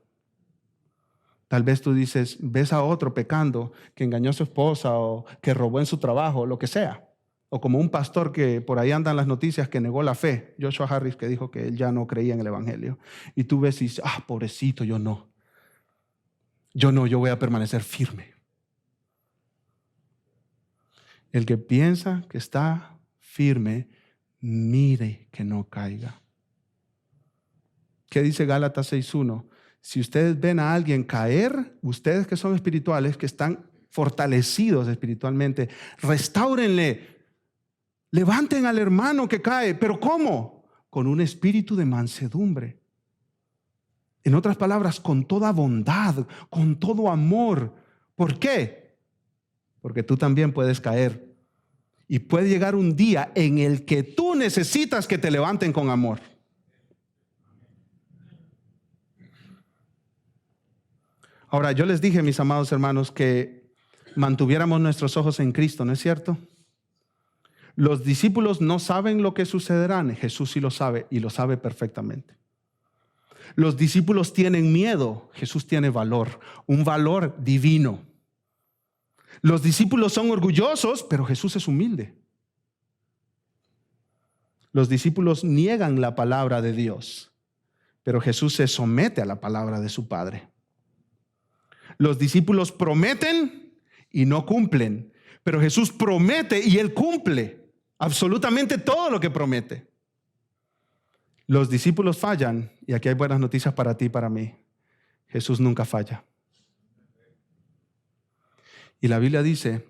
S2: Tal vez tú dices, ves a otro pecando, que engañó a su esposa o que robó en su trabajo, lo que sea. O como un pastor que por ahí andan las noticias que negó la fe, Joshua Harris, que dijo que él ya no creía en el evangelio. Y tú ves y dices, pobrecito, yo no, yo voy a permanecer firme. El que piensa que está firme, mire que no caiga. ¿Qué dice Gálatas 6:1? Si ustedes ven a alguien caer, ustedes que son espirituales, que están fortalecidos espiritualmente, restáurenle, levanten al hermano que cae. ¿Pero cómo? Con un espíritu de mansedumbre. En otras palabras, con toda bondad, con todo amor. ¿Por qué? Porque tú también puedes caer. Y puede llegar un día en el que tú necesitas que te levanten con amor. Ahora, yo les dije, mis amados hermanos, que mantuviéramos nuestros ojos en Cristo, ¿no es cierto? Los discípulos no saben lo que sucederá, Jesús sí lo sabe y lo sabe perfectamente. Los discípulos tienen miedo, Jesús tiene valor, un valor divino. Los discípulos son orgullosos, pero Jesús es humilde. Los discípulos niegan la palabra de Dios, pero Jesús se somete a la palabra de su Padre. Los discípulos prometen y no cumplen, pero Jesús promete y Él cumple absolutamente todo lo que promete. Los discípulos fallan, y aquí hay buenas noticias para ti y para mí. Jesús nunca falla. Y la Biblia dice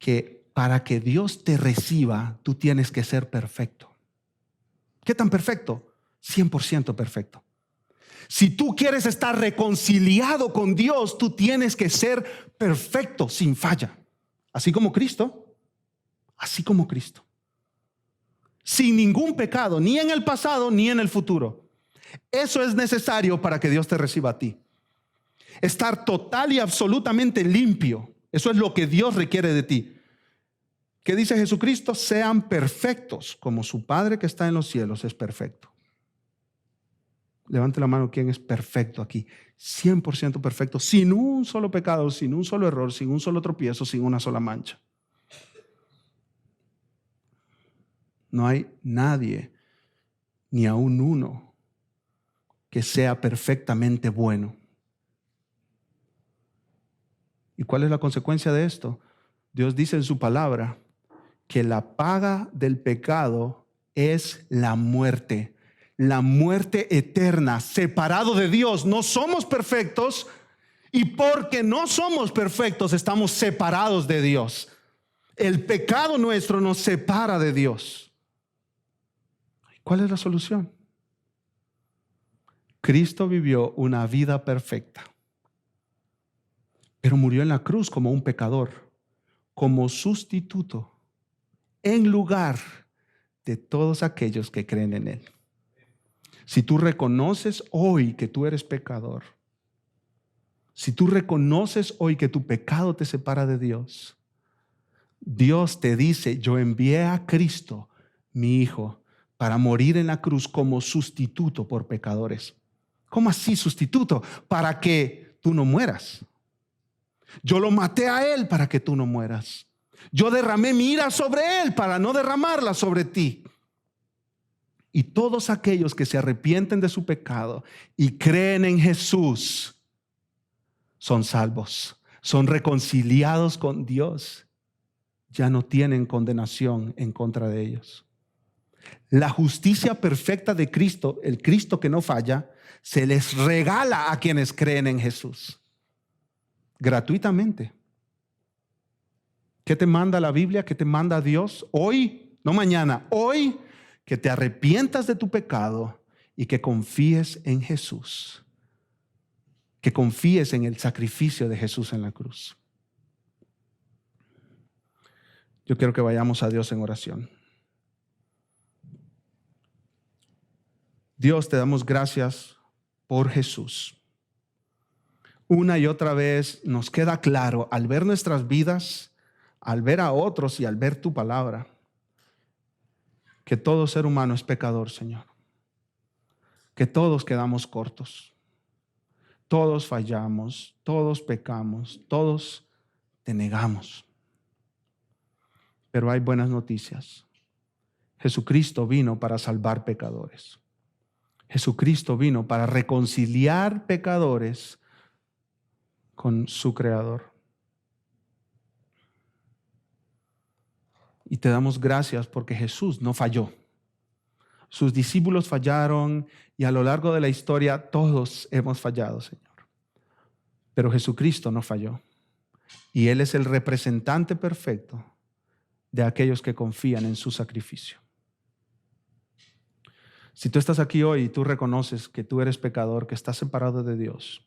S2: que para que Dios te reciba, tú tienes que ser perfecto. ¿Qué tan perfecto? 100% perfecto. Si tú quieres estar reconciliado con Dios, tú tienes que ser perfecto, sin falla. Así como Cristo, así como Cristo. Sin ningún pecado, ni en el pasado, ni en el futuro. Eso es necesario para que Dios te reciba a ti. Estar total y absolutamente limpio. Eso es lo que Dios requiere de ti. ¿Qué dice Jesucristo? Sean perfectos, como su Padre que está en los cielos es perfecto. Levante la mano, ¿quién es perfecto aquí? 100% perfecto, sin un solo pecado, sin un solo error, sin un solo tropiezo, sin una sola mancha. No hay nadie, ni aún uno, que sea perfectamente bueno. ¿Y cuál es la consecuencia de esto? Dios dice en su palabra que la paga del pecado es la muerte eterna, separado de Dios. No somos perfectos y porque no somos perfectos estamos separados de Dios. El pecado nuestro nos separa de Dios. ¿Cuál es la solución? Cristo vivió una vida perfecta, pero murió en la cruz como un pecador, como sustituto, en lugar de todos aquellos que creen en Él. Si tú reconoces hoy que tú eres pecador, si tú reconoces hoy que tu pecado te separa de Dios, Dios te dice, yo envié a Cristo, mi Hijo, para morir en la cruz como sustituto por pecadores. ¿Cómo así sustituto? Para que tú no mueras. Yo lo maté a Él para que tú no mueras. Yo derramé mi ira sobre Él para no derramarla sobre ti. Y todos aquellos que se arrepienten de su pecado y creen en Jesús son salvos, son reconciliados con Dios. Ya no tienen condenación en contra de ellos. La justicia perfecta de Cristo, el Cristo que no falla, se les regala a quienes creen en Jesús. Gratuitamente. ¿Qué te manda la Biblia? ¿Qué te manda Dios? Hoy, no mañana, hoy, que te arrepientas de tu pecado y que confíes en Jesús. Que confíes en el sacrificio de Jesús en la cruz. Yo quiero que vayamos a Dios en oración. Dios, te damos gracias por Jesús. Una y otra vez nos queda claro al ver nuestras vidas, al ver a otros y al ver tu palabra, que todo ser humano es pecador, Señor. Que todos quedamos cortos. Todos fallamos, todos pecamos, todos te negamos. Pero hay buenas noticias. Jesucristo vino para salvar pecadores. Jesucristo vino para reconciliar pecadores con su Creador. Y te damos gracias porque Jesús no falló. Sus discípulos fallaron y a lo largo de la historia todos hemos fallado, Señor. Pero Jesucristo no falló. Y Él es el representante perfecto de aquellos que confían en su sacrificio. Si tú estás aquí hoy y tú reconoces que tú eres pecador, que estás separado de Dios,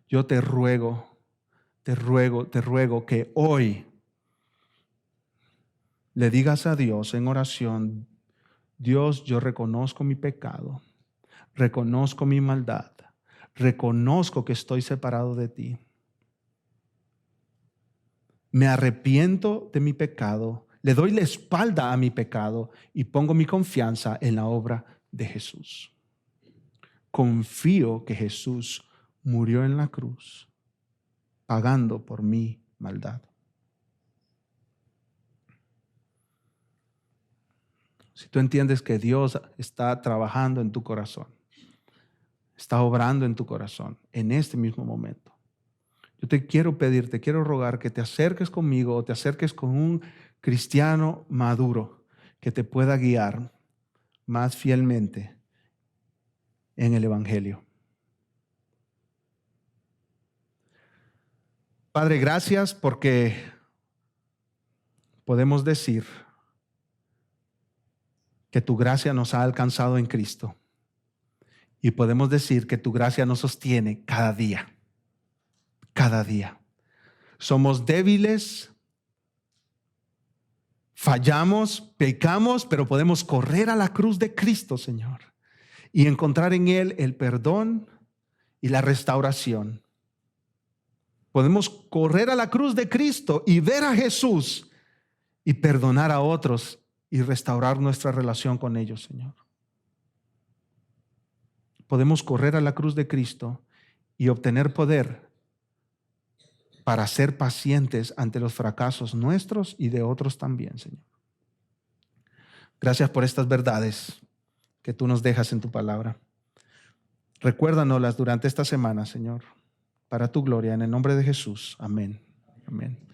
S2: yo te ruego que hoy le digas a Dios en oración: Dios, yo reconozco mi pecado, reconozco mi maldad, reconozco que estoy separado de ti. Me arrepiento de mi pecado, le doy la espalda a mi pecado y pongo mi confianza en la obra de Jesús. Confío que Jesús murió en la cruz, pagando por mi maldad. Si tú entiendes que Dios está trabajando en tu corazón, está obrando en tu corazón en este mismo momento, yo te quiero pedir, te quiero rogar que te acerques conmigo o te acerques con un cristiano maduro que te pueda guiar más fielmente en el Evangelio. Padre, gracias porque podemos decir que tu gracia nos ha alcanzado en Cristo y podemos decir que tu gracia nos sostiene cada día. Cada día. Somos débiles, fallamos, pecamos, pero podemos correr a la cruz de Cristo, Señor, y encontrar en Él el perdón y la restauración. Podemos correr a la cruz de Cristo y ver a Jesús y perdonar a otros y restaurar nuestra relación con ellos, Señor. Podemos correr a la cruz de Cristo y obtener poder para ser pacientes ante los fracasos nuestros y de otros también, Señor. Gracias por estas verdades que tú nos dejas en tu palabra. Recuérdanoslas durante esta semana, Señor, para tu gloria, en el nombre de Jesús. Amén. Amén.